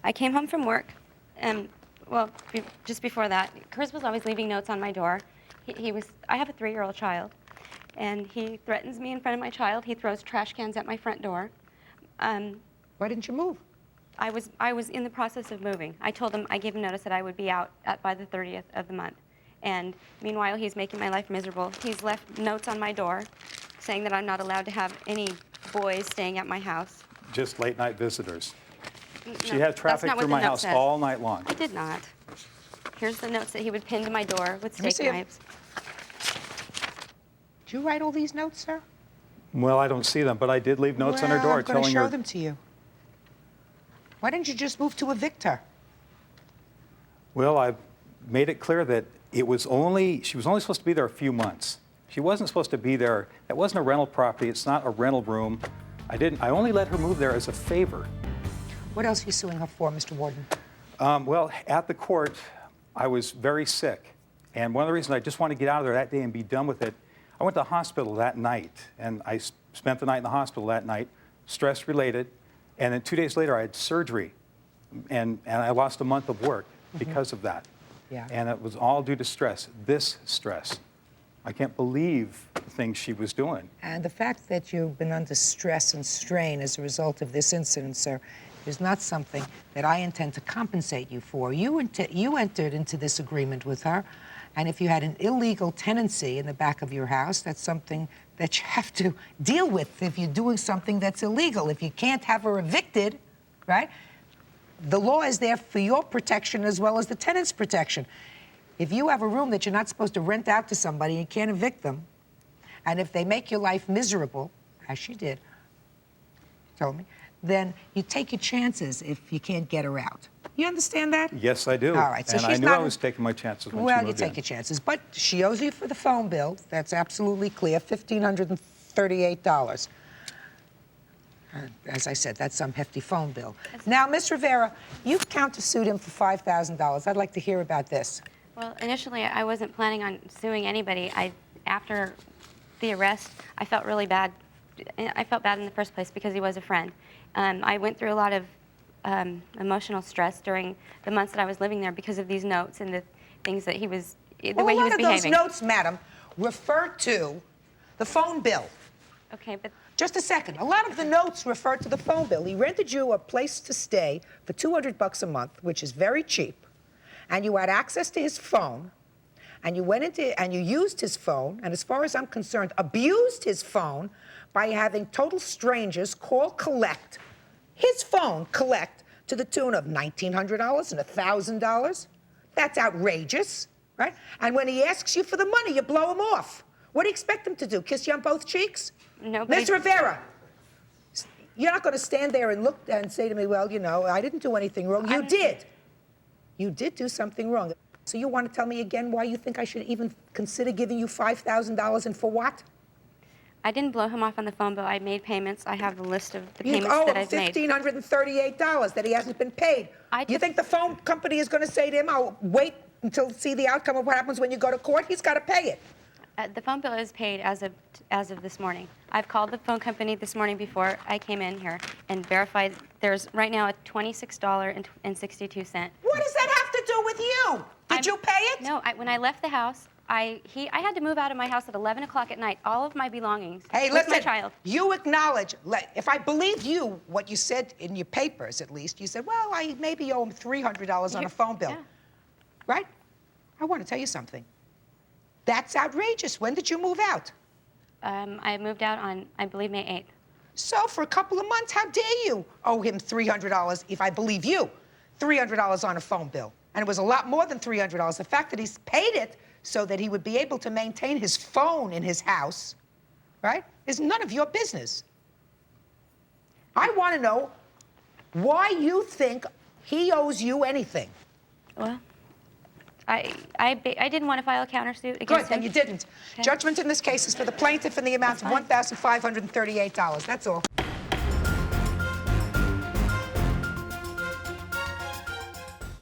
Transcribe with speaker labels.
Speaker 1: I came home from work, and, well, just before that, Chris was always leaving notes on my door. I have a 3-year-old child, and he threatens me in front of my child. He throws trash cans at my front door.
Speaker 2: Why didn't you move?
Speaker 1: I was in the process of moving. I told him, I gave him notice that I would be out by the 30th of the month. And meanwhile, he's making my life miserable. He's left notes on my door saying that I'm not allowed to have any boys staying at my house.
Speaker 3: Just late-night visitors. She
Speaker 1: No,
Speaker 3: had traffic through my house all night long.
Speaker 1: I did not. Here's the notes that he would pin to my door with
Speaker 2: Let me
Speaker 1: steak
Speaker 2: see 'em.
Speaker 1: knives.
Speaker 2: Did you write all these notes, sir?
Speaker 3: Well, I don't see them, but I did leave notes on her door
Speaker 2: I'm going to
Speaker 3: telling
Speaker 2: show
Speaker 3: her.
Speaker 2: them to you. Why didn't you just move to evict her?
Speaker 3: Well, I made it clear that she was only supposed to be there a few months. She wasn't supposed to be there. That wasn't a rental property. It's not a rental room. I only let her move there as a favor.
Speaker 2: What else are you suing her for, Mr. Warden?
Speaker 3: Well, at the court, I was very sick. And one of the reasons I just wanted to get out of there that day and be done with it, I went to the hospital that night. And I spent the night in the hospital that night, stress-related. And then 2 days later, I had surgery. And I lost a month of work because of that.
Speaker 2: Yeah.
Speaker 3: And it was all due to stress, this stress. I can't believe the things she was doing.
Speaker 2: And the fact that you've been under stress and strain as a result of this incident, sir, is not something that I intend to compensate you for. You entered into this agreement with her, and if you had an illegal tenancy in the back of your house, that's something that you have to deal with if you're doing something that's illegal. If you can't have her evicted, right? The law is there for your protection as well as the tenant's protection. If you have a room that you're not supposed to rent out to somebody, you can't evict them, and if they make your life miserable, as she did, told me, then you take your chances if you can't get her out. You understand that?
Speaker 3: Yes, I do.
Speaker 2: All right, so
Speaker 3: and I
Speaker 2: she's
Speaker 3: knew
Speaker 2: not
Speaker 3: I was taking my chances when she
Speaker 2: Well, you
Speaker 3: moved
Speaker 2: take
Speaker 3: in.
Speaker 2: your chances, but she owes you for the phone bill. That's absolutely clear, $1,538. As I said, that's some hefty phone bill. Now, Ms. Rivera, you've countersued him for $5,000. I'd like to hear about this.
Speaker 1: Well, initially, I wasn't planning on suing anybody. After the arrest, I felt really bad. I felt bad in the first place because he was a friend. I went through a lot of emotional stress during the months that I was living there because of these notes and the things that the way he was behaving.
Speaker 2: Well, a lot of those notes, madam, refer to the phone bill.
Speaker 1: Okay, but
Speaker 2: Just a second. A lot of the notes refer to the phone bill. He rented you a place to stay for $200 a month, which is very cheap, and you had access to his phone, and you went into and you used his phone, and as far as I'm concerned, abused his phone by having total strangers call collect his phone collect to the tune of $1,900 and $1,000. That's outrageous, right? And when he asks you for the money, you blow him off. What do you expect him to do? Kiss you on both cheeks?
Speaker 1: No,
Speaker 2: Ms. Rivera, you're not going to stand there and look and say to me, well, you know, I didn't do anything wrong. You did. You did do something wrong. So you want to tell me again why you think I should even consider giving you $5,000 and for what?
Speaker 1: I didn't blow him off on the phone bill. I made payments. I have the list of the
Speaker 2: You
Speaker 1: payments
Speaker 2: owe
Speaker 1: that
Speaker 2: him
Speaker 1: I've made.
Speaker 2: $1,538 that he hasn't been paid. You think the phone company is going to say to him, I'll wait until see the outcome of what happens when you go to court? He's got to pay it.
Speaker 1: The phone bill is paid as of this morning. I've called the phone company this morning before I came in here and verified there's right now a $26.62.
Speaker 2: What does that have to do with you? Did you pay it?
Speaker 1: No, when I left the house, I had to move out of my house at 11 o'clock at night, all of my belongings,
Speaker 2: Hey,
Speaker 1: with
Speaker 2: listen,
Speaker 1: my child.
Speaker 2: you acknowledge, if I believed you, what you said in your papers at least, you said, well, I maybe owe him $300 on a phone bill.
Speaker 1: Yeah.
Speaker 2: Right? I want to tell you something. That's outrageous. When did you move out?
Speaker 1: I moved out on, I believe, May 8th.
Speaker 2: So for a couple of months, how dare you owe him $300, if I believe you, $300 on a phone bill. And it was a lot more than $300. The fact that he's paid it so that he would be able to maintain his phone in his house, right, is none of your business. I want to know why you think he owes you anything.
Speaker 1: Well, I didn't want to file a countersuit against
Speaker 2: Good,
Speaker 1: him.
Speaker 2: then you didn't.
Speaker 1: Okay.
Speaker 2: Judgment in this case is for the plaintiff in the amount of $1,538. That's all.